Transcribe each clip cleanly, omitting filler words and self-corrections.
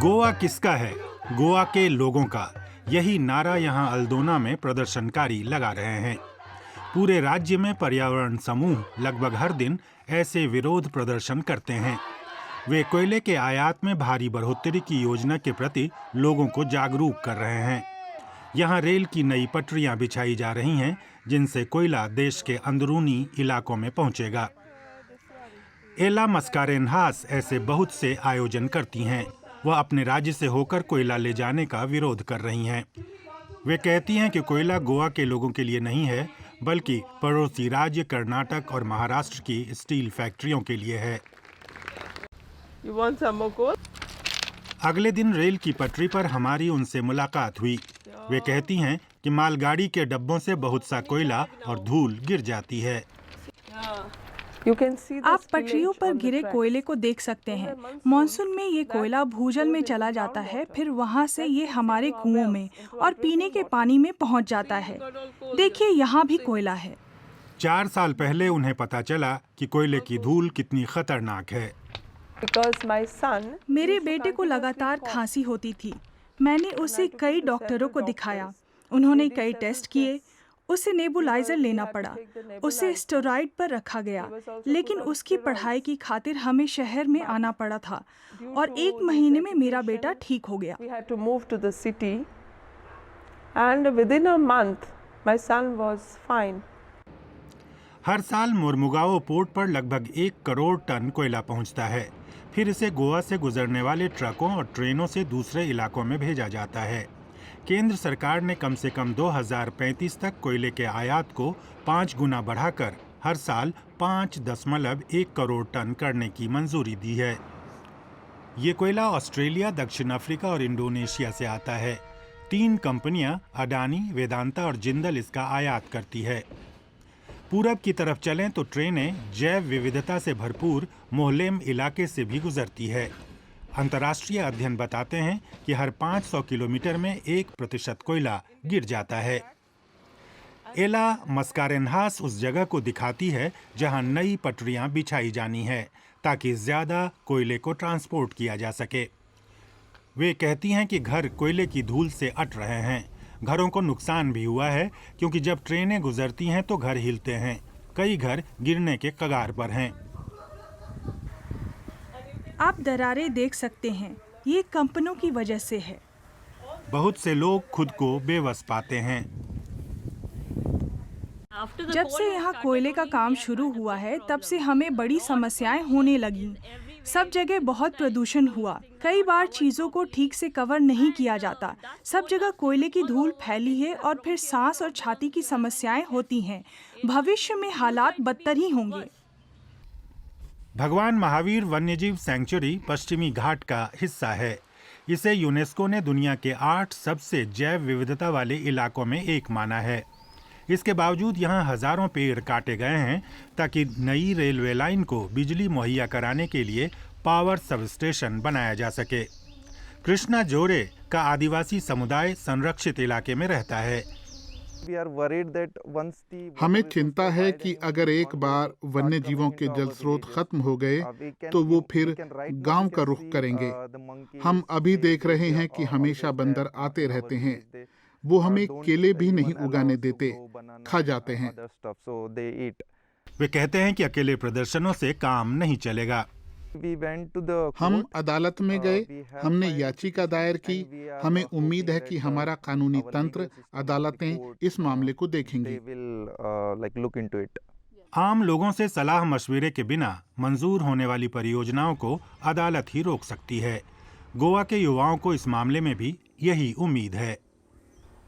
गोवा किसका है? गोवा के लोगों का। यही नारा यहां अल्दोना में प्रदर्शनकारी लगा रहे हैं। पूरे राज्य में पर्यावरण समूह लगभग हर दिन ऐसे विरोध प्रदर्शन करते हैं। वे कोयले के आयात में भारी बढ़ोतरी की योजना के प्रति लोगों को जागरूक कर रहे हैं। यहां रेल की नई पटरियां बिछाई जा रही हैं, जिनसे कोयला देश के अंदरूनी इलाकों में पहुंचेगा। एला मस्कारेनहास ऐसे बहुत से आयोजन करती हैं। वह अपने राज्य से होकर कोयला ले जाने का विरोध कर रही हैं। वे कहती हैं कि कोयला गोवा के लोगों के लिए नहीं है, बल्कि पड़ोसी राज्य कर्नाटक और महाराष्ट्र की स्टील फैक्ट्रियों के लिए है। You want some more coal? अगले दिन रेल की पटरी पर हमारी उनसे मुलाकात हुई। वे कहती हैं कि मालगाड़ी के डब्बों से बहुत सा कोयला और धूल गिर जाती है। You can see the आप पटरियों spillage पर on the गिरे tracks. कोयले को देख सकते हैं। मॉनसून में ये कोयला भूजल में चला जाता है, फिर वहाँ से ये हमारे कुओं में और पीने के पानी में पहुँच जाता है। देखिए, यहाँ भी कोयला है। 4 साल पहले उन्हें पता चला कि कोयले की धूल कितनी खतरनाक है। Because my son, मेरे बेटे को लगातार खांसी होती थी। मैंने उसे कई डॉक्टरों को दिखाया। उन्होंने कई टेस्ट किए। उसे नेबुलाइजर लेना पड़ा। उसे स्टेरॉइड पर रखा गया, लेकिन उसकी पढ़ाई की खातिर हमें शहर में आना पड़ा था और 1 महीने में मेरा बेटा ठीक हो गया। we had to move to the city, and within a month, my son was fine. हर साल मोरमुगाओ पोर्ट पर लगभग 1 करोड़ टन कोयला पहुंचता है। फिर इसे गोवा से गुजरने वाले ट्रकों और ट्रेनों से दूसरे इलाकों में भेजा जाता है। केंद्र सरकार ने कम से कम 2035 तक कोयले के आयात को 5 गुना बढ़ाकर हर साल 5.1 करोड़ टन करने की मंजूरी दी है। ये कोयला ऑस्ट्रेलिया, दक्षिण अफ्रीका और इंडोनेशिया से आता है। 3 कंपनियां अडानी, वेदांता और जिंदल इसका आयात करती है। पूरब की तरफ चलें तो ट्रेनें जैव विविधता से भरपूर मोहलेम इलाके से भी गुजरती है। अंतर्राष्ट्रीय अध्ययन बताते हैं कि हर 500 किलोमीटर में 1% कोयला गिर जाता है। एला मस्कारेनहास उस जगह को दिखाती है जहां नई पटरियां बिछाई जानी है, ताकि ज्यादा कोयले को ट्रांसपोर्ट किया जा सके। वे कहती हैं कि घर कोयले की धूल से अट रहे हैं। घरों को नुकसान भी हुआ है, क्योंकि जब ट्रेनें गुजरती हैं तो घर हिलते हैं। कई घर गिरने के कगार पर हैं। आप दरारें देख सकते हैं। ये कंपनियों की वजह से है। बहुत से लोग खुद को बेबस पाते हैं। जब से यहाँ कोयले का काम शुरू हुआ है, तब से हमें बड़ी समस्याएं होने लगीं। सब जगह बहुत प्रदूषण हुआ। कई बार चीजों को ठीक से कवर नहीं किया जाता। सब जगह कोयले की धूल फैली है और फिर सांस और छाती की समस्याएं होती हैं। भविष्य में हालात बदतर ही होंगे। भगवान महावीर वन्यजीव सैंक्चुरी पश्चिमी घाट का हिस्सा है। इसे यूनेस्को ने दुनिया के 8 सबसे जैव विविधता वाले इलाकों में एक माना है। इसके बावजूद यहाँ हजारों पेड़ काटे गए हैं, ताकि नई रेलवे लाइन को बिजली मुहैया कराने के लिए पावर सब स्टेशन बनाया जा सके। कृष्णा जोरे का आदिवासी समुदाय संरक्षित इलाके में रहता है। हमें चिंता है कि अगर एक बार वन्य जीवों के जल स्रोत खत्म हो गए तो वो फिर गांव का रुख करेंगे। हम अभी देख रहे हैं कि हमेशा बंदर आते रहते हैं। वो हमें केले भी नहीं उगाने देते, खा जाते हैं। वे कहते हैं कि अकेले प्रदर्शनों से काम नहीं चलेगा। हम अदालत में गए, हमने याचिका दायर की। हमें उम्मीद है कि हमारा कानूनी तंत्र, अदालतें इस मामले को देखेंगी। आम लोगों से सलाह मशविरे के बिना मंजूर होने वाली परियोजनाओं को अदालत ही रोक सकती है। गोवा के युवाओं को इस मामले में भी यही उम्मीद है।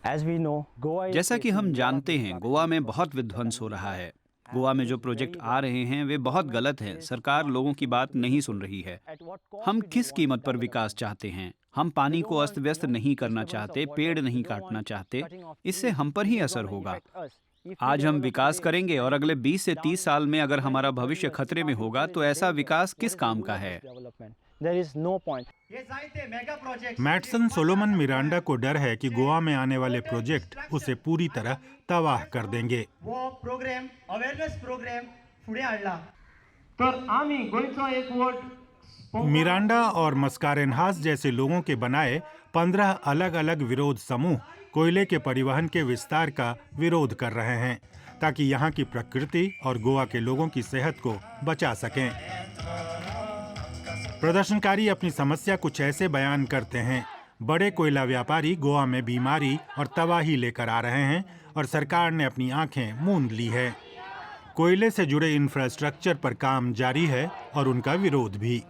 जैसा कि हम जानते हैं, गोवा में बहुत विध्वंस हो रहा है। गोवा में जो प्रोजेक्ट आ रहे हैं वे बहुत गलत हैं। सरकार लोगों की बात नहीं सुन रही है। हम किस कीमत पर विकास चाहते हैं? हम पानी को अस्त व्यस्त नहीं करना चाहते, पेड़ नहीं काटना चाहते। इससे हम पर ही असर होगा। आज हम विकास करेंगे और अगले 20 से 30 साल में अगर हमारा भविष्य खतरे में होगा तो ऐसा विकास किस काम का है? मैटसन सोलोमन मिरांडा को डर है कि गोवा में आने वाले प्रोजेक्ट उसे पूरी तरह तबाह कर देंगे। वो प्रोग्राम अवेयरनेस प्रोग्राम पुढे आणला तर आम्ही गोयचो एक वोट मिरांडा और मस्कारेनहास जैसे लोगों के बनाए 15 अलग-अलग विरोध समूह कोयले के परिवहन के विस्तार का विरोध कर रहे हैं ताकि यहाँ की प्रकृति और गोवा के लोगों की सेहत को बचा सकें। प्रदर्शनकारी अपनी समस्या कुछ ऐसे बयान करते हैं। बड़े कोयला व्यापारी गोवा में बीमारी और तबाही लेकर आ रहे हैं और सरकार ने अपनी आंखें मूंद ली है। कोयले से जुड़े इंफ्रास्ट्रक्चर पर काम जारी है और उनका विरोध भी।